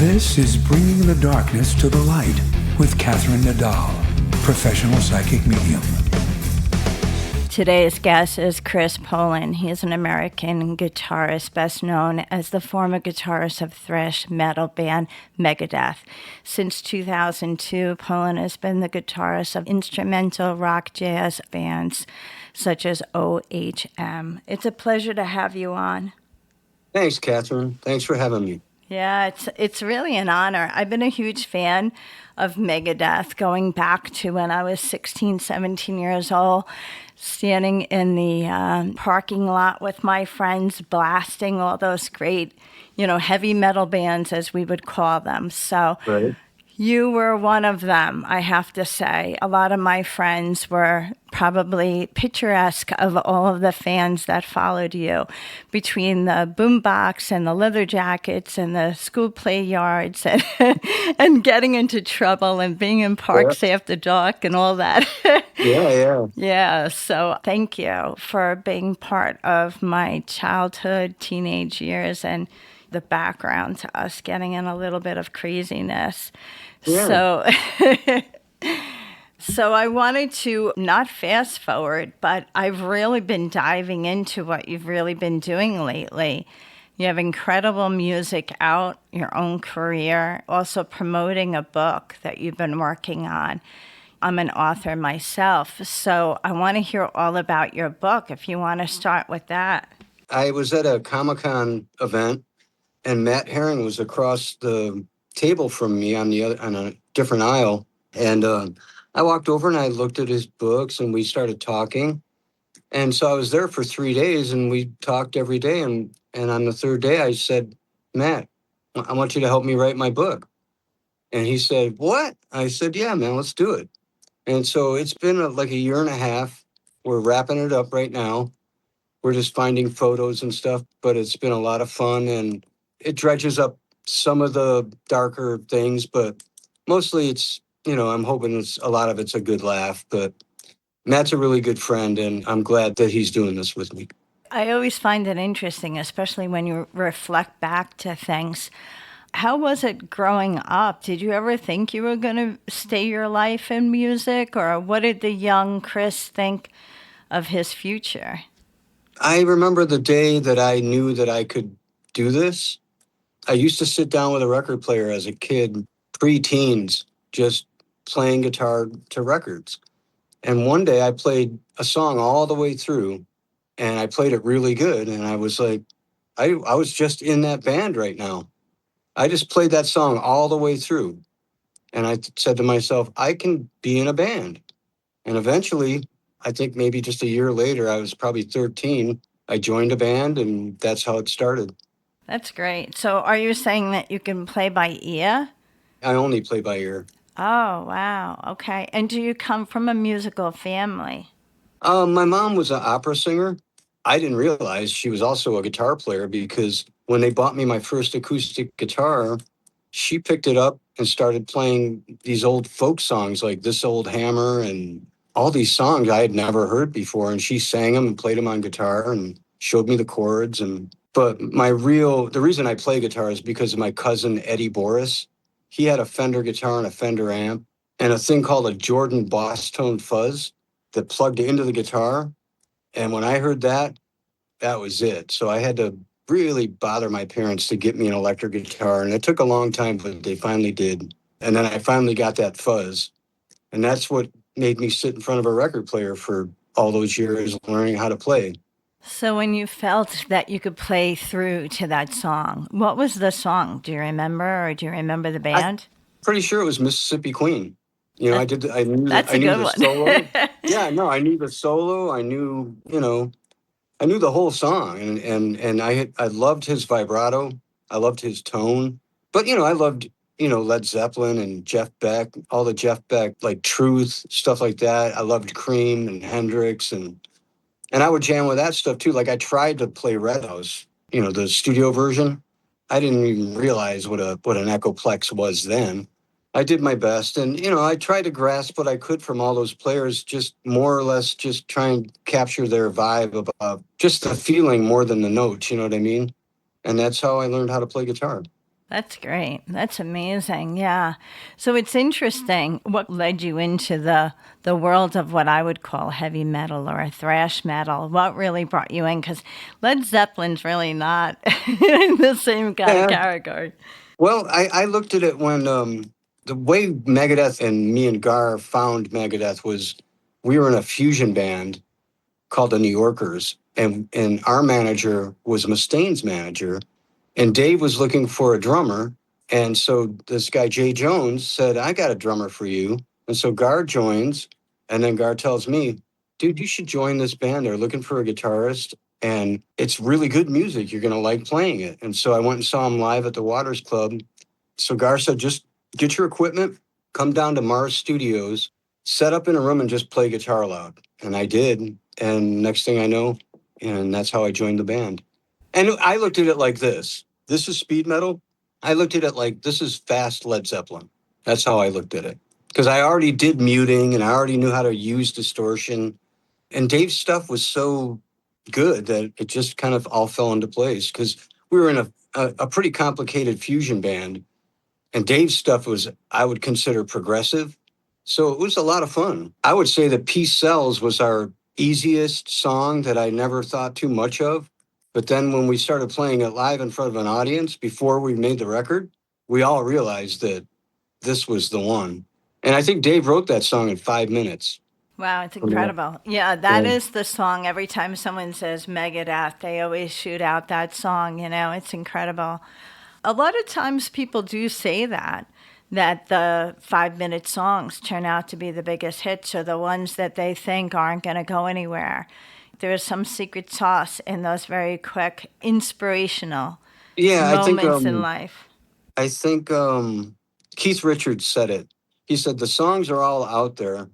This is Bringing the Darkness to the Light with Catherine Nadal, professional psychic medium. Today's guest is Chris Poland. He is an American guitarist, best known as the former guitarist of thrash metal band Megadeth. Since 2002, Poland has been the guitarist of instrumental rock jazz bands such as OHM. It's a pleasure to have you on. Thanks, Catherine. Thanks for having me. Yeah, it's really an honor. I've been a huge fan of Megadeth going back to when I was 16, 17 years old, standing in the parking lot with my friends, blasting all those great, heavy metal bands, as we would call them. So Right. You were one of them, I have to say. A lot of my friends were probably picturesque of all of the fans that followed you, between the boombox and the leather jackets and the school play yards and, and getting into trouble and being in parks after dark and all that. Yeah. Yeah, so thank you for being part of my childhood, teenage years, and the background to us getting in a little bit of craziness. Yeah. So I wanted to not fast forward, but I've really been diving into what you've really been doing lately. You have incredible music out, your own career, also promoting a book that you've been working on. I'm an author myself, so I want to hear all about your book, if you want to start with that. I was at a Comic-Con event, and Matt Herring was across the table from me on a different aisle. And I walked over and I looked at his books and we started talking. And so I was there for 3 days and we talked every day. And on the third day, I said, Matt, I want you to help me write my book. And he said, what? I said, yeah, man, let's do it. And so it's been like a year and a half. We're wrapping it up right now. We're just finding photos and stuff, but it's been a lot of fun and it dredges up some of the darker things, but mostly it's, I'm hoping a lot of it's a good laugh, but Matt's a really good friend and I'm glad that he's doing this with me. I always find it interesting, especially when you reflect back to things. How was it growing up? Did you ever think you were going to stay your life in music, or what did the young Chris think of his future? I remember the day that I knew that I could do this. I used to sit down with a record player as a kid, pre-teens, just playing guitar to records. And one day I played a song all the way through and I played it really good. And I was like, I was just in that band right now. I just played that song all the way through. And I said to myself, I can be in a band. And eventually, I think maybe just a year later, I was probably 13, I joined a band and that's how it started. That's great. So are you saying that you can play by ear? I only play by ear. Oh, wow. Okay. And do you come from a musical family? My mom was an opera singer. I didn't realize she was also a guitar player because when they bought me my first acoustic guitar, she picked it up and started playing these old folk songs like This Old Hammer and all these songs I had never heard before. And she sang them and played them on guitar and showed me the chords. But the reason I play guitar is because of my cousin, Eddie Boris. He had a Fender guitar and a Fender amp and a thing called a Jordan Boss Tone Fuzz that plugged into the guitar. And when I heard that, that was it. So I had to really bother my parents to get me an electric guitar. And it took a long time, but they finally did. And then I finally got that fuzz. And that's what made me sit in front of a record player for all those years learning how to play. So when you felt that you could play through to that song, what was the song? Do you remember, or do you remember the band? Pretty sure it was Mississippi Queen. I knew That's I a knew good the one. solo. Yeah, no, I knew the solo. I knew the whole song, and I loved his vibrato. I loved his tone, but I loved Led Zeppelin and Jeff Beck, all the Jeff Beck like Truth stuff like that. I loved Cream and Hendrix, and I would jam with that stuff too. Like I tried to play Red House, the studio version. I didn't even realize what an Echoplex was then. I did my best, and I tried to grasp what I could from all those players, just more or less just try and capture their vibe about just the feeling more than the notes, you know what I mean? And that's how I learned how to play guitar. That's great. That's amazing. Yeah. So it's interesting what led you into the world of what I would call heavy metal or thrash metal. What really brought you in? Because Led Zeppelin's really not in the same kind of Yeah. category. Well, I looked at it when the way Megadeth and me and Gar found Megadeth was we were in a fusion band called the New Yorkers, and our manager was Mustaine's manager, and Dave was looking for a drummer, and so this guy Jay Jones said, "I got a drummer for you," and so Gar joins, and then Gar tells me, "Dude, you should join this band. They're looking for a guitarist." And it's really good music. You're going to like playing it. And so I went and saw him live at the Waters Club. So Gar said, just get your equipment, come down to Mars Studios, set up in a room and just play guitar loud. And I did. And next thing I know, and that's how I joined the band. And I looked at it like this. This is speed metal. I looked at it like this is fast Led Zeppelin. That's how I looked at it. Because I already did muting and I already knew how to use distortion. And Dave's stuff was so good that it just kind of all fell into place because we were in a pretty complicated fusion band. And Dave's stuff was, I would consider progressive. So it was a lot of fun. I would say that Peace Sells was our easiest song that I never thought too much of. But then when we started playing it live in front of an audience before we made the record, we all realized that this was the one. And I think Dave wrote that song in 5 minutes. Wow, it's Yeah. incredible. Yeah, that is the song. Every time someone says Megadeth, they always shoot out that song. It's incredible. A lot of times people do say that the 5 minute songs turn out to be the biggest hits or the ones that they think aren't going to go anywhere. There's some secret sauce in those very quick, inspirational Yeah, moments in life. I think Keith Richards said it. He said the songs are all out there.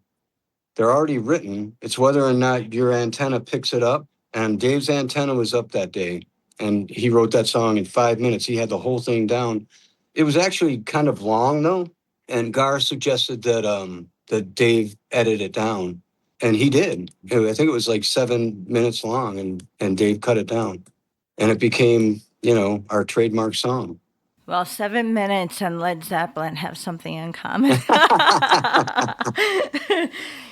They're already written. It's whether or not your antenna picks it up. And Dave's antenna was up that day, and he wrote that song in 5 minutes. He had the whole thing down. It was actually kind of long though, and Gar suggested that Dave edit it down, and he did. I think it was like 7 minutes long, and Dave cut it down, and it became our trademark song. Well, 7 minutes and Led Zeppelin have something in common.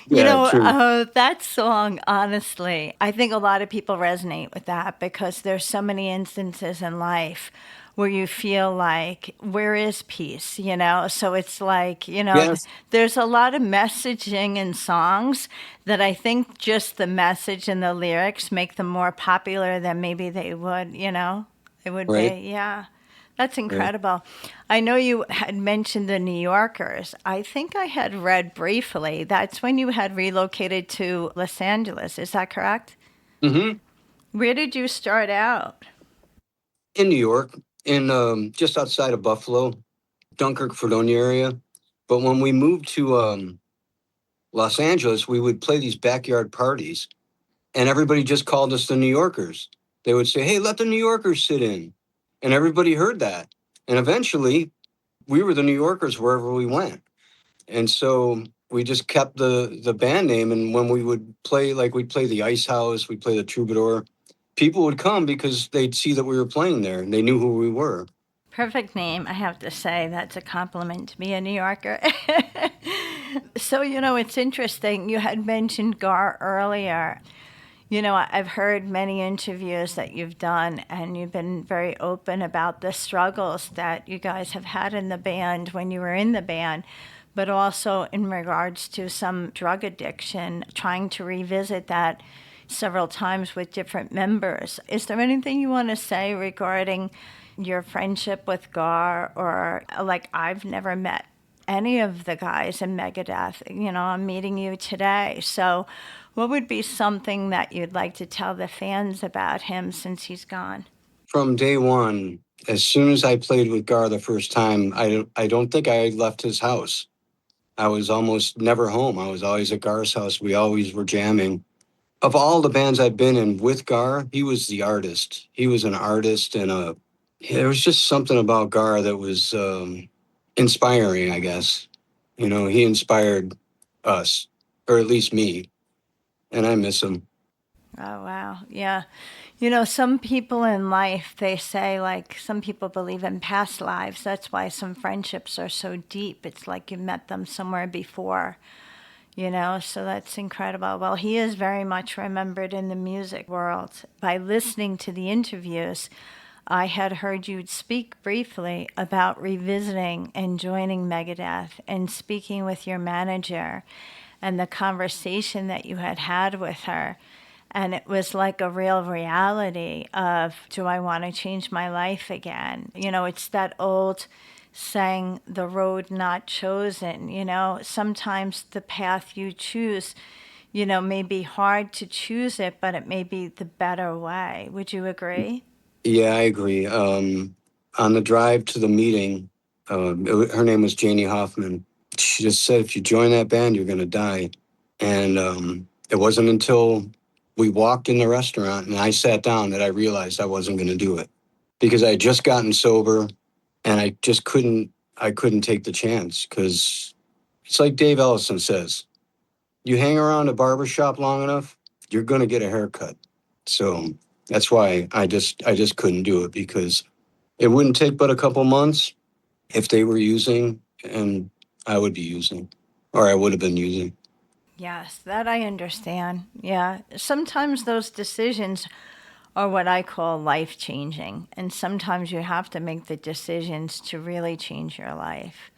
Yeah, true. That song, honestly, I think a lot of people resonate with that because there's so many instances in life where you feel like, where is peace? So it's like, Yes, there's a lot of messaging in songs that I think just the message and the lyrics make them more popular than maybe they would, it would right, be, yeah. That's right. incredible. I know you had mentioned the New Yorkers. I think I had read briefly that's when you had relocated to Los Angeles. Is that correct? Hmm. Where did you start out? In New York, in just outside of Buffalo, Dunkirk, Fredonia area. But when we moved to Los Angeles, we would play these backyard parties, and everybody just called us the New Yorkers. They would say, "Hey, let the New Yorkers sit in," and everybody heard that. And eventually, we were the New Yorkers wherever we went. And so we just kept the band name. And when we would play, like we'd play the Ice House, we'd play the Troubadour, people would come because they'd see that we were playing there and they knew who we were. Perfect name, I have to say. That's a compliment to be a New Yorker. So, it's interesting. You had mentioned Gar earlier. I've heard many interviews that you've done, and you've been very open about the struggles that you guys have had in the band when you were in the band, but also in regards to some drug addiction, trying to revisit that several times with different members. Is there anything you want to say regarding your friendship with Gar, or like I've never met any of the guys in Megadeth. I'm meeting you today. So, what would be something that you'd like to tell the fans about him since he's gone? From day one, as soon as I played with Gar the first time, I don't think I left his house. I was almost never home. I was always at Gar's house. We always were jamming. Of all the bands I've been in with Gar, he was the artist. He was an artist, and there was just something about Gar that was inspiring, I guess. He inspired us, or at least me, and I miss him. Oh, wow. Yeah. You know, some people in life, they say, like, some people believe in past lives. That's why some friendships are so deep. It's like you met them somewhere before, you know, so that's incredible. Well, he is very much remembered in the music world. By listening to the interviews, I had heard you speak briefly about revisiting and joining Megadeth and speaking with your manager and the conversation that you had had with her. And it was like a real reality of, do I want to change my life again? You know, it's that old saying, the road not chosen. You know, sometimes the path you choose, you know, may be hard to choose it, but it may be the better way. Would you agree? Yeah, I agree. On the drive to the meeting, her name was Janie Hoffman. She just said, if you join that band, you're going to die. And it wasn't until we walked in the restaurant and I sat down that I realized I wasn't going to do it because I had just gotten sober and I couldn't take the chance because it's like Dave Ellison says, you hang around a barber shop long enough, you're going to get a haircut. So that's why I just couldn't do it because it wouldn't take but a couple months if they were using and I would be using or I would have been using. Yes, that I understand. Yeah. Sometimes those decisions are what I call life changing. And sometimes you have to make the decisions to really change your life.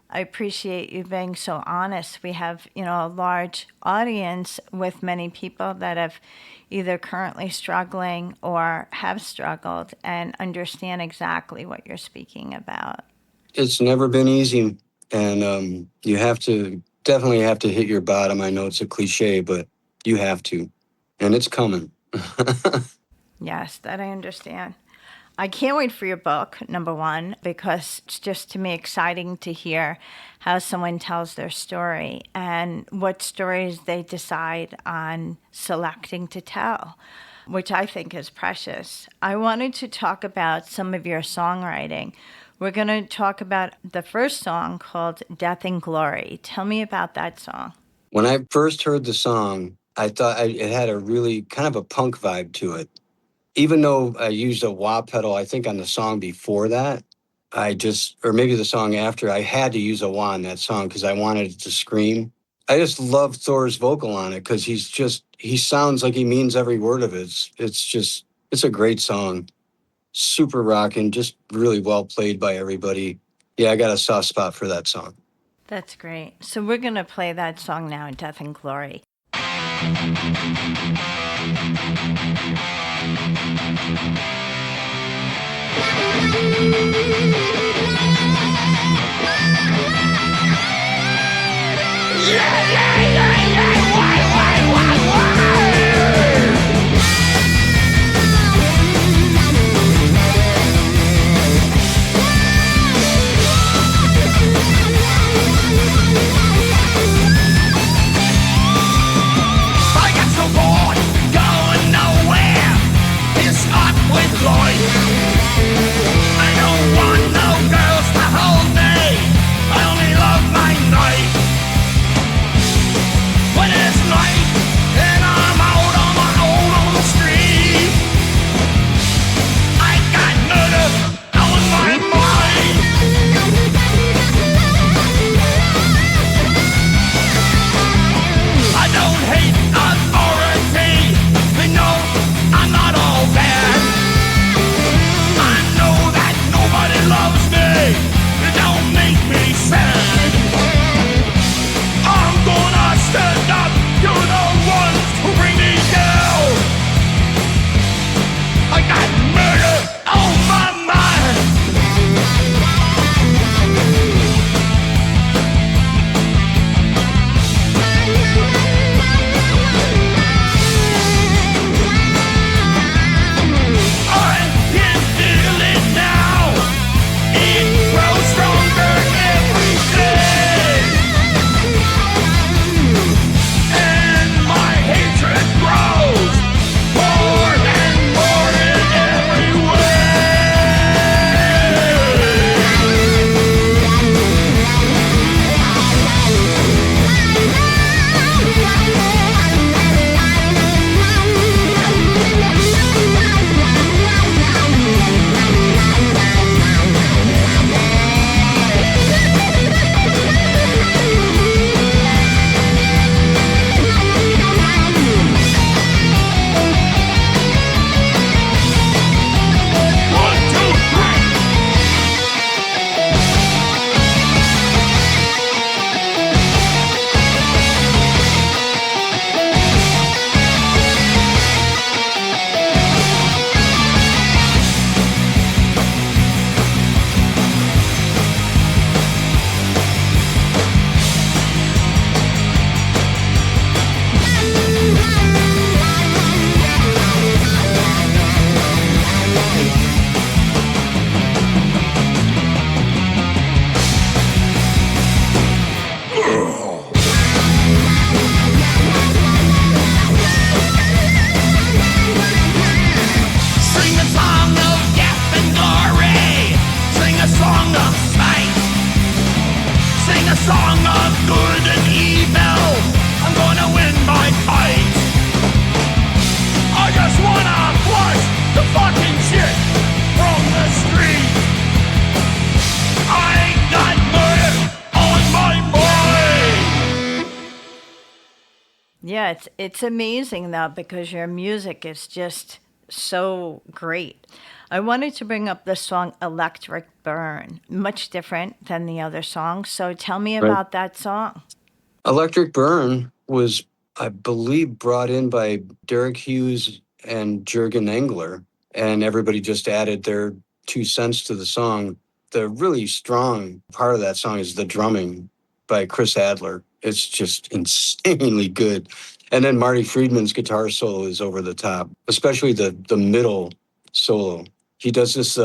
I appreciate you being so honest. We have, you know, a large audience with many people that have either currently struggling or have struggled and understand exactly what you're speaking about. It's never been easy and you have to definitely have to hit your bottom. I know it's a cliche, but you have to. And it's coming. Yes, that I understand. I can't wait for your book, number one, because it's just to me exciting to hear how someone tells their story and what stories they decide on selecting to tell, which I think is precious. I wanted to talk about some of your songwriting. We're going to talk about the first song called Death and Glory. Tell me about that song. When I first heard the song, I thought it had a really kind of a punk vibe to it. Even though I used a wah pedal, I think on the song before that, or maybe the song after, I had to use a wah in that song because I wanted it to scream. I just love Thor's vocal on it because he sounds like he means every word of it. It's a great song. Super rocking, just really well played by everybody. Yeah, I got a soft spot for that song. That's great. So we're going to play that song now, Death and Glory. song of good and evil. I'm gonna win my fight. I just wanna flush the fucking shit from the street. I got murder on my mind. Yeah, it's amazing though because your music is just so great. I wanted to bring up the song Electric Burn, much different than the other songs. So tell me Right. about that song. Electric Burn was, I believe, brought in by Derek Hughes and Jürgen Engler, and everybody just added their 2 cents to the song. The really strong part of that song is the drumming by Chris Adler. It's just insanely good. And then Marty Friedman's guitar solo is over the top, especially the middle solo. He does this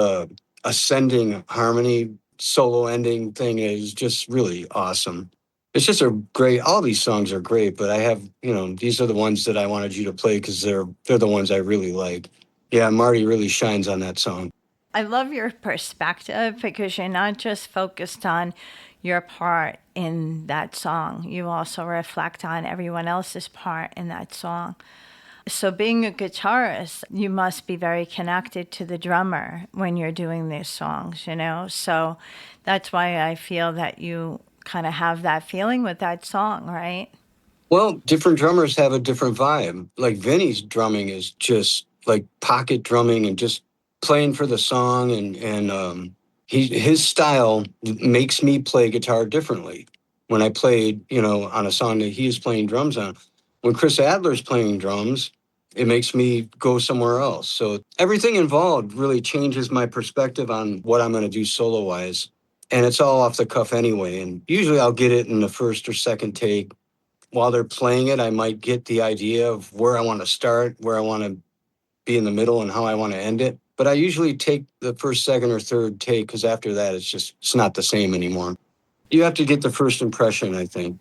ascending harmony solo ending thing. Is just really awesome. It's just a great, all these songs are great, but I have, these are the ones that I wanted you to play because they're the ones I really like. Yeah, Marty really shines on that song. I love your perspective because you're not just focused on your part in that song. You also reflect on everyone else's part in that song. So being a guitarist, you must be very connected to the drummer when you're doing these songs, So that's why I feel that you kind of have that feeling with that song, right? Well, different drummers have a different vibe. Like Vinny's drumming is just like pocket drumming and just playing for the song, and his style makes me play guitar differently. When I played, on a song that he is playing drums on, when Chris Adler's playing drums, it makes me go somewhere else. So everything involved really changes my perspective on what I'm going to do solo wise. And it's all off the cuff anyway. And usually I'll get it in the first or second take. While they're playing it, I might get the idea of where I want to start, where I want to be in the middle, and how I want to end it. But I usually take the first, second, or third take because after that, it's not the same anymore. You have to get the first impression, I think.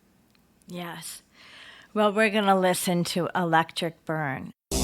Yes. Well, we're going to listen to Electric Burn. I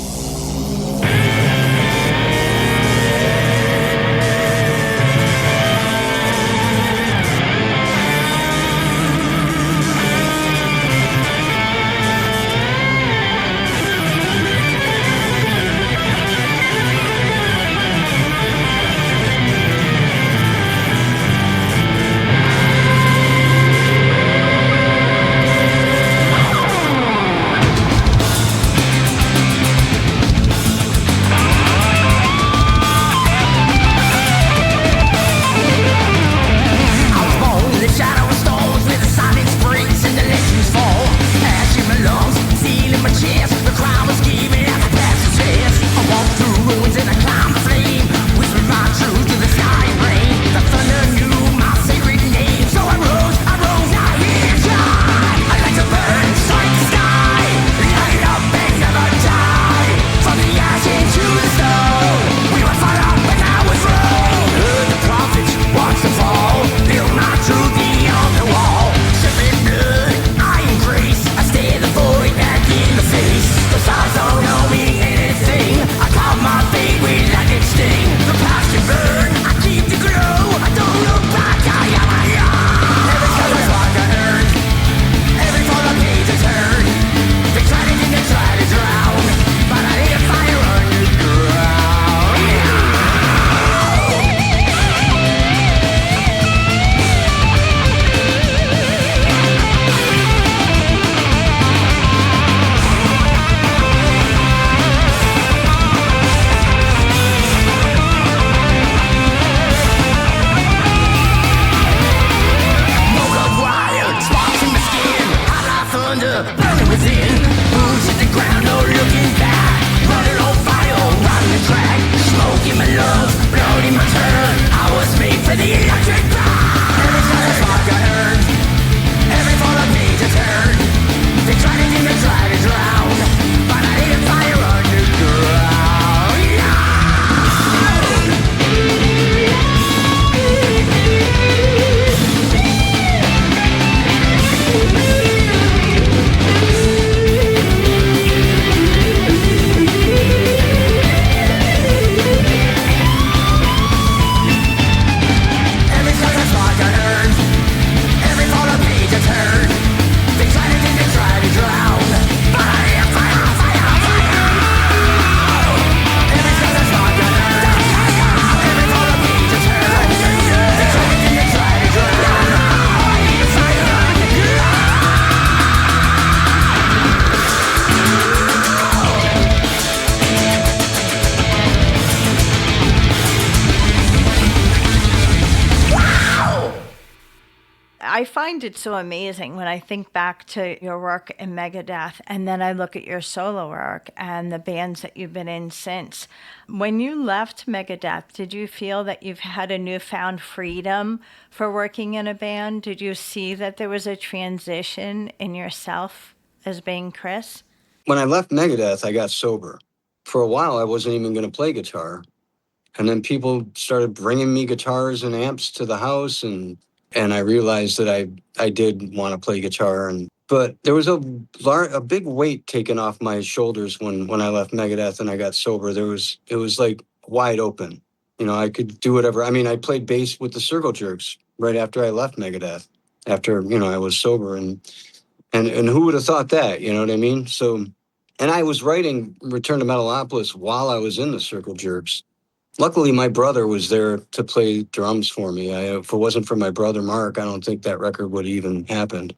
I find it so amazing when I think back to your work in Megadeth and then I look at your solo work and the bands that you've been in since. When you left Megadeth, did you feel that you've had a newfound freedom for working in a band? Did you see that there was a transition in yourself as being Chris? When I left Megadeth, I got sober. For a while, I wasn't even going to play guitar. And then people started bringing me guitars and amps to the house, and I realized that I did want to play guitar. But there was a big weight taken off my shoulders when I left Megadeth and I got sober. It was like wide open. You know, I could do whatever. I mean, I played bass with the Circle Jerks right after I left Megadeth, after, you know, I was sober. And who would have thought that, you know what I mean? So, and I was writing Return to Metalopolis while I was in the Circle Jerks. Luckily, my brother was there to play drums for me. If it wasn't for my brother, Mark, I don't think that record would have even happened.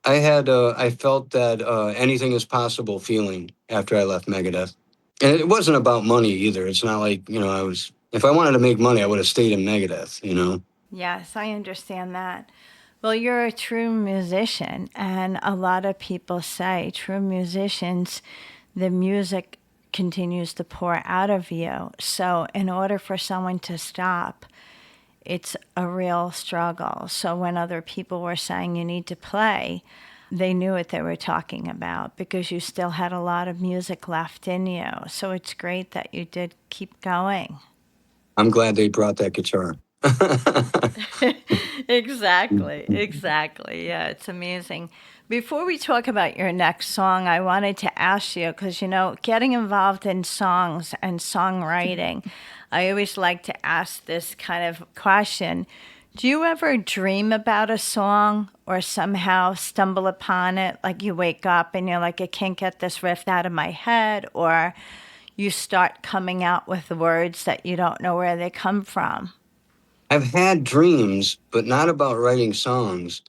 I felt that anything is possible feeling after I left Megadeth. And it wasn't about money either. It's not like, you know, if I wanted to make money, I would have stayed in Megadeth, you know? Yes, I understand that. Well, you're a true musician, and a lot of people say true musicians, the music continues to pour out of you. So in order for someone to stop, it's a real struggle. So when other people were saying you need to play, they knew what they were talking about because you still had a lot of music left in you. So it's great that you did keep going. I'm glad they brought that guitar. Exactly. Yeah, it's amazing. Before we talk about your next song, I wanted to ask you, because, you know, getting involved in songs and songwriting, I always like to ask this kind of question. Do you ever dream about a song or somehow stumble upon it? Like you wake up and you're like, I can't get this riff out of my head, or you start coming out with words that you don't know where they come from? I've had dreams, but not about writing songs.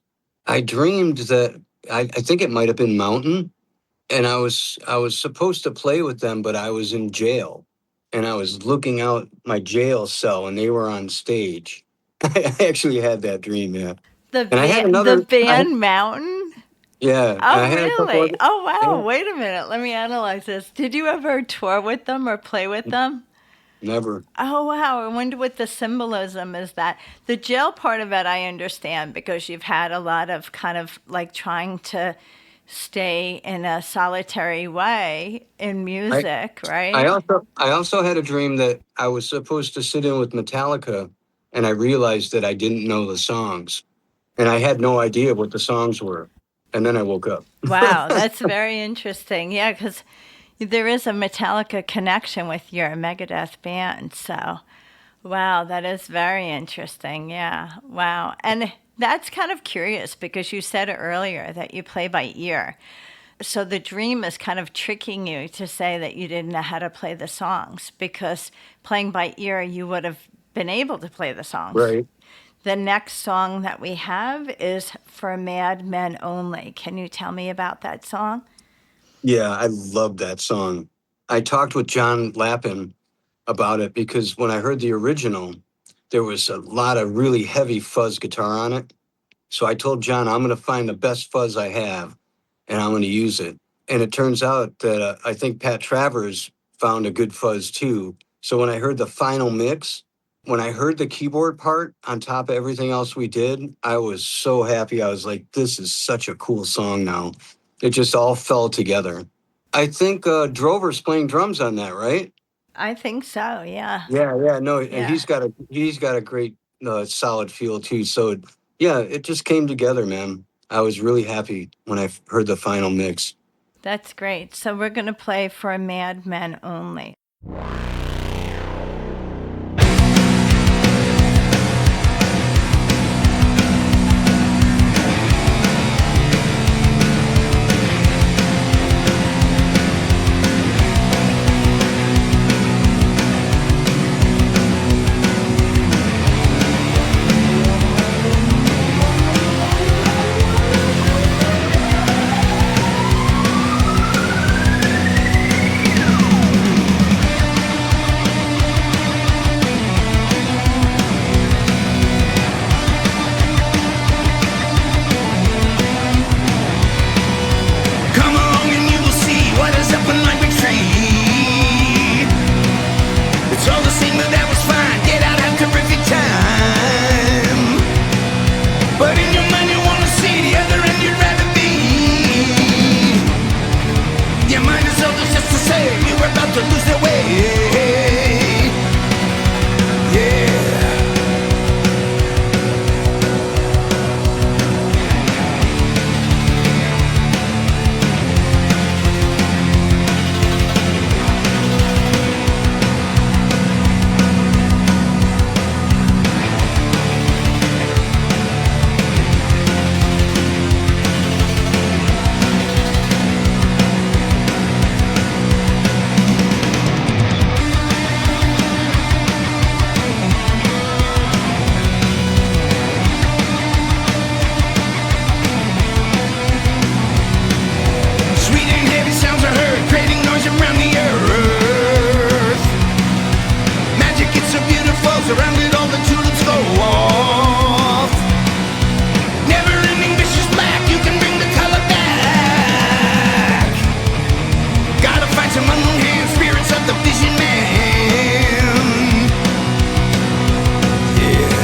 I dreamed that I think it might have been Mountain, and I was supposed to play with them, but I was in jail, and I was looking out my jail cell, and they were on stage. I actually had that dream, yeah. The And I had the band Mountain? yeah. Oh, I had a couple really? Oh, wow. yeah, Wait a minute. Let me analyze this. Did you ever tour with them or play with them? never. Oh, wow. I wonder what the symbolism is that. The jail part of it, I understand, because you've had a lot of kind of like trying to stay in a solitary way in music, right? I also had a dream that I was supposed to sit in with Metallica, and I realized that I didn't know the songs, and I had no idea what the songs were, and then I woke up. Wow, that's very interesting. Yeah, because there is a Metallica connection with your Megadeth band. So, wow, that is very interesting. Yeah, wow. And that's kind of curious because you said earlier that you play by ear. So the dream is kind of tricking you to say that you didn't know how to play the songs, because playing by ear, you would have been able to play the songs. Right. The next song that we have is For Mad Men Only. Can you tell me about that song? Yeah, I love that song. I talked with John Lappin about it because when I heard the original, there was a lot of really heavy fuzz guitar on it. So I told John, I'm going to find the best fuzz I have, and I'm going to use it. And it turns out that I think Pat Travers found a good fuzz too. So when I heard the final mix, when I heard the keyboard part on top of everything else we did, I was so happy. I was like, this is such a cool song now. It just all fell together. I think Drover's playing drums on that, right? I think so, yeah. Yeah, no, and Yeah. he's got a great solid feel too. So yeah, it just came together, man. I was really happy when I heard the final mix. That's great. So we're going to play For Mad Men Only. all the same, but that was fine. Get out, have terrific time. But in your mind you wanna see the other end you'd rather be. Your mind is always just to say you're about to lose their way. Yeah. Surrounded, all the tulips go off. Never-ending vicious black, you can bring the color back. Gotta find some unknown hand spirits of the vision man. Yeah.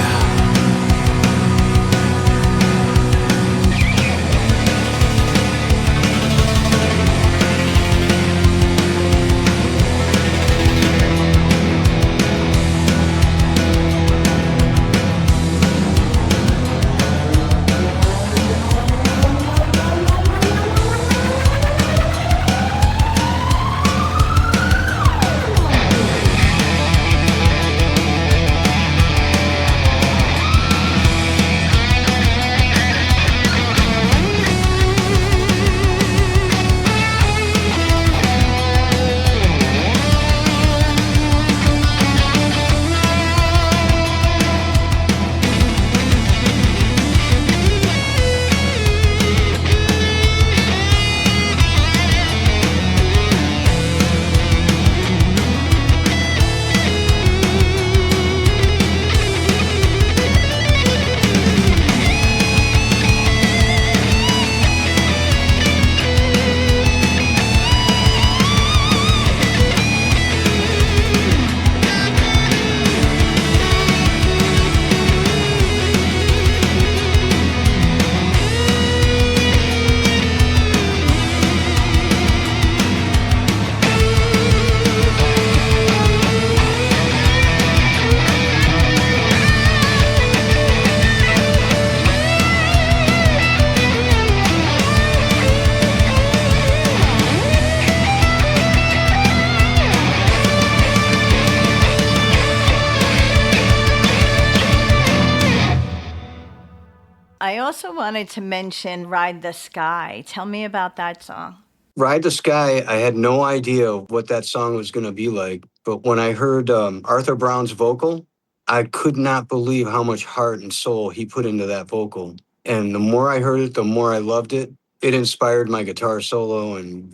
I also wanted to mention Ride the Sky. Tell me about that song. Ride the Sky, I had no idea what that song was going to be like. But when I heard Arthur Brown's vocal, I could not believe how much heart and soul he put into that vocal. And the more I heard it, the more I loved it. It inspired my guitar solo, and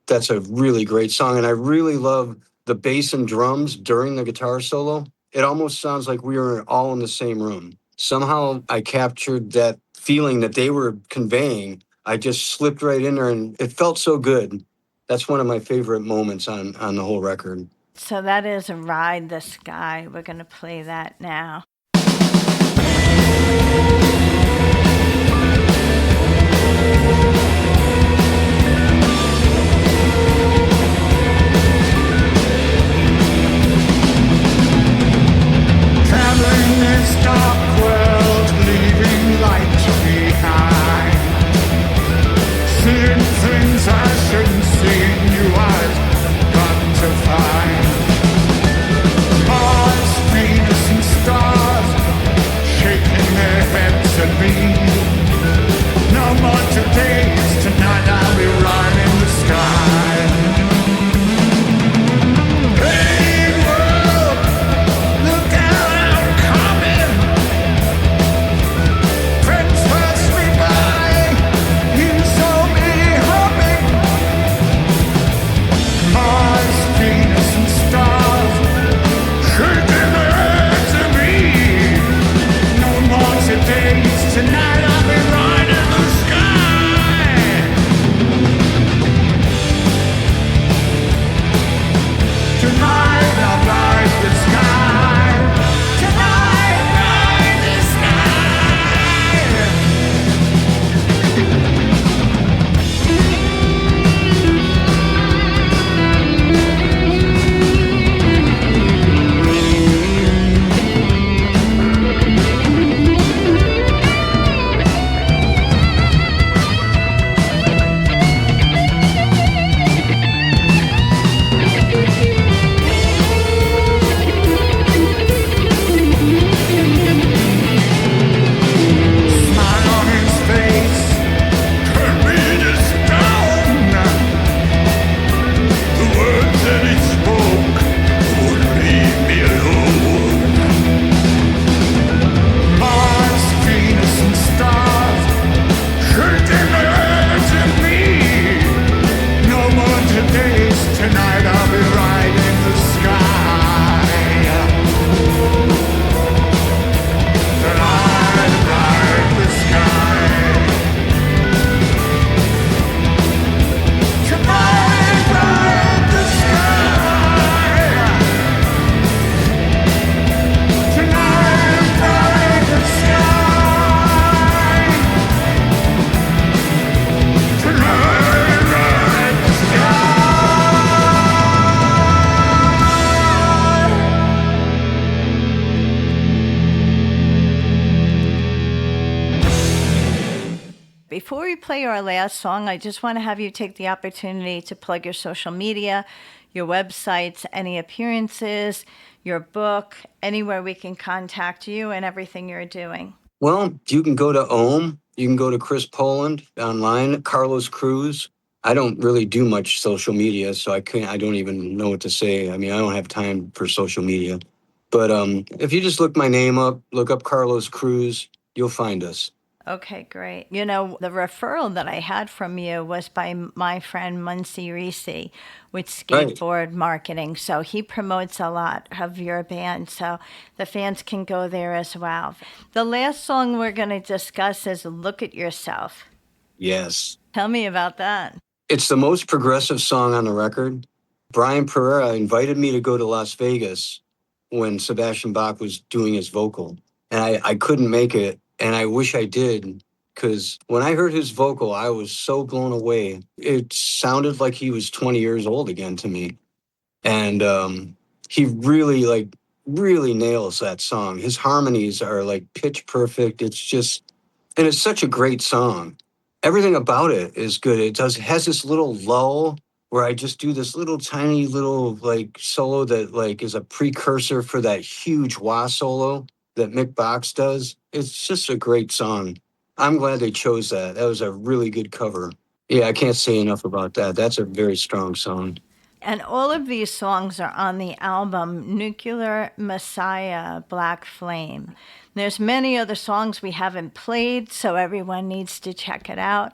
that's a really great song. And I really love the bass and drums during the guitar solo. It almost sounds like we were all in the same room. Somehow I captured that feeling that they were conveying. I just slipped right in there, and it felt so good. That's one of my favorite moments on the whole record. So that is Ride the Sky. We're going to play that now. Traveling this dark world, leaving light behind. Seeing things I shouldn't see, new eyes got to find. Mars, Venus and stars, shaking their heads Before we play our last song, I just want to have you take the opportunity to plug your social media, your websites, any appearances, your book, anywhere we can contact you and everything you're doing. Well, you can go to Ohm. You can go to Chris Poland online, Carlos Cruz. I don't really do much social media, so I don't even know what to say. I mean, I don't have time for social media. But if you just look my name up, look up Carlos Cruz, you'll find us. Okay, great. You know, the referral that I had from you was by my friend Muncie Reese with Skateboard Marketing. So he promotes a lot of your band. So the fans can go there as well. The last song we're going to discuss is Look at Yourself. Yes. Tell me about that. It's the most progressive song on the record. Brian Pereira invited me to go to Las Vegas when Sebastian Bach was doing his vocal. And I couldn't make it. And I wish I did, because when I heard his vocal, I was so blown away. It sounded like he was 20 years old again to me. And he really nails that song. His harmonies are like pitch perfect. And it's such a great song. Everything about it is good. It has this little lull where I just do this little tiny little like solo that like is a precursor for that huge wah solo that Mick Box does. It's just a great song. I'm glad they chose that. That was a really good cover. Yeah, I can't say enough about that. That's a very strong song. And all of these songs are on the album Nuclear Messiah, Black Flame. There's many other songs we haven't played, so everyone needs to check it out.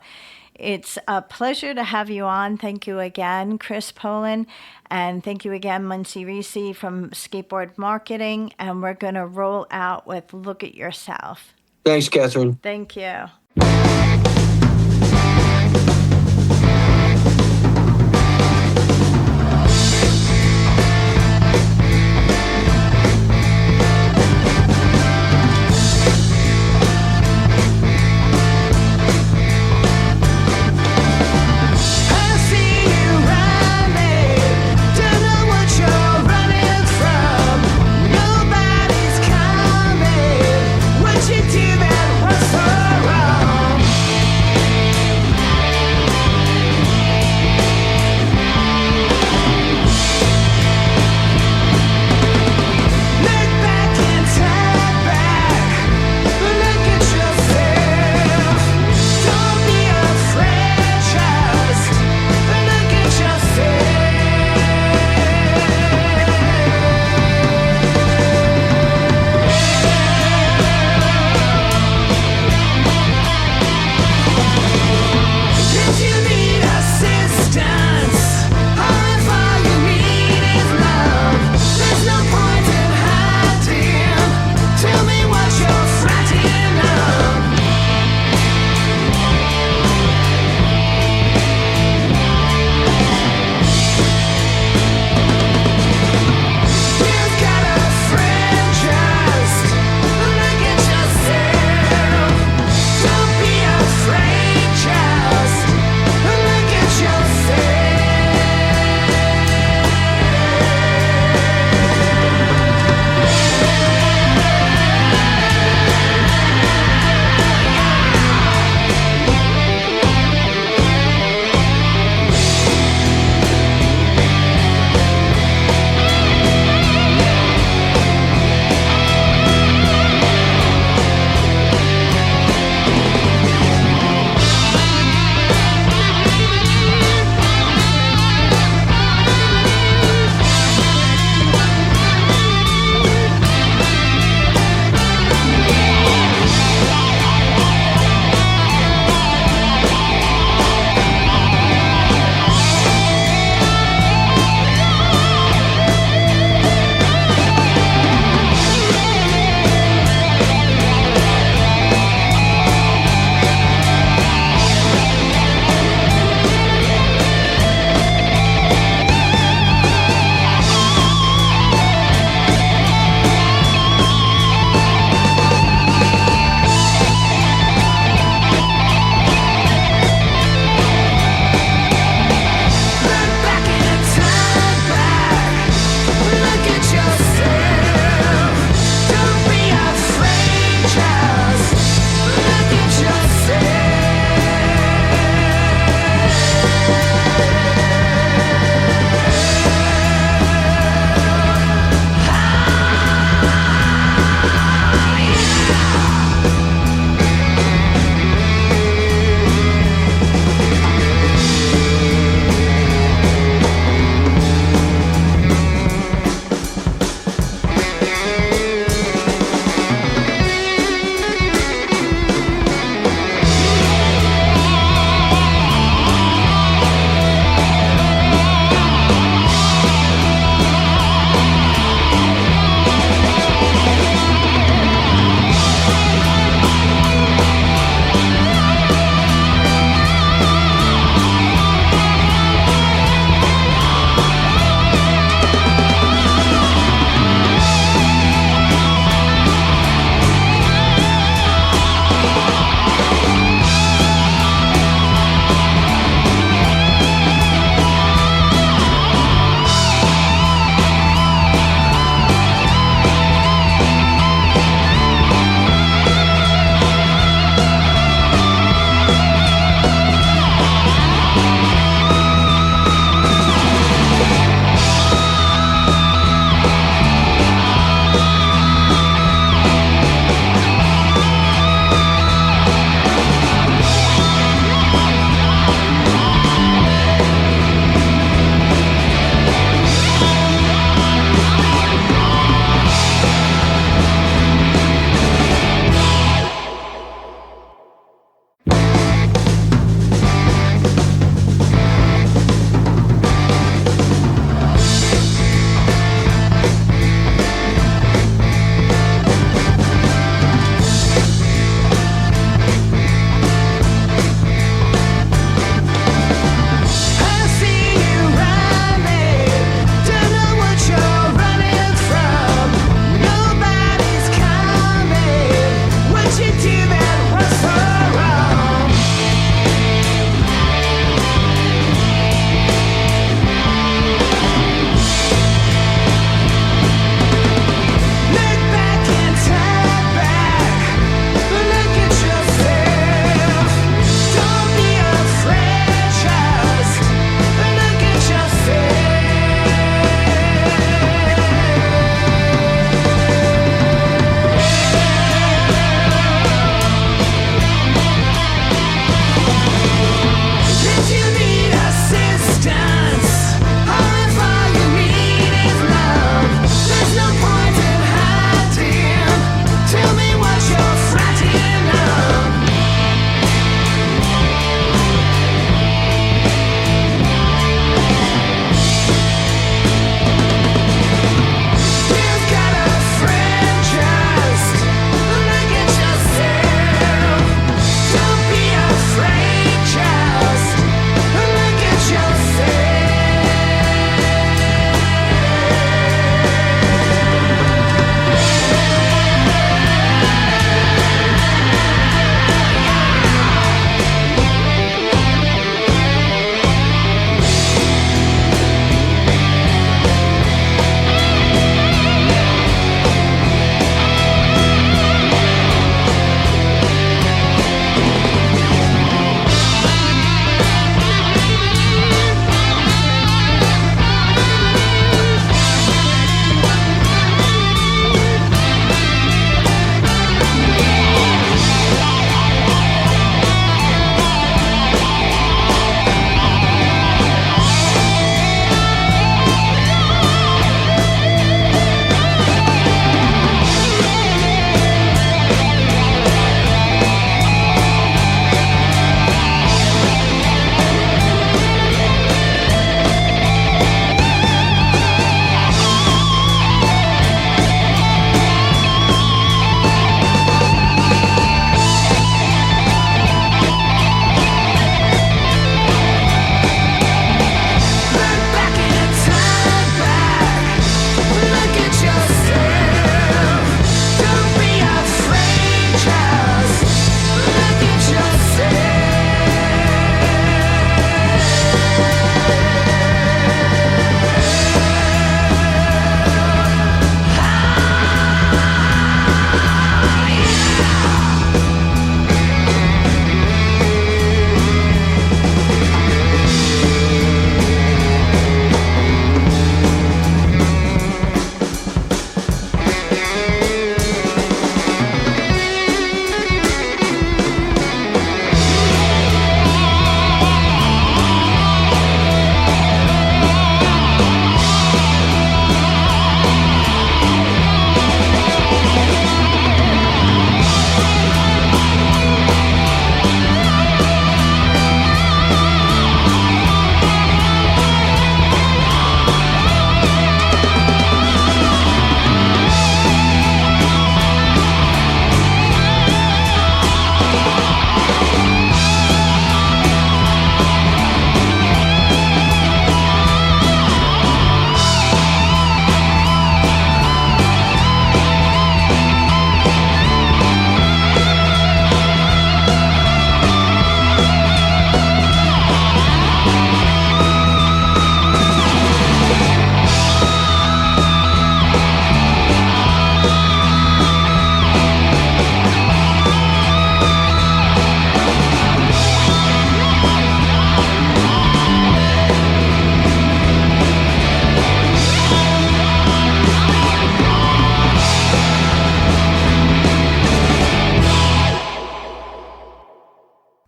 It's a pleasure to have you on. Thank you again, Chris Poland. And thank you again, Muncie Reese from Skateboard Marketing. And we're going to roll out with Look at Yourself. Thanks, Catherine. Thank you. What you do that was so wrong.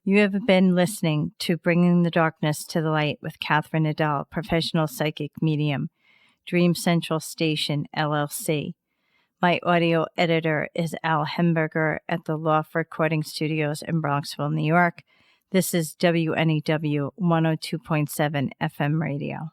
You have been listening to Bringing the Darkness to the Light with Catherine Nadal, professional psychic medium, Dream Central Station, LLC. My audio editor is Al Hemberger at the Loft Recording Studios in Bronxville, New York. This is WNEW 102.7 FM radio.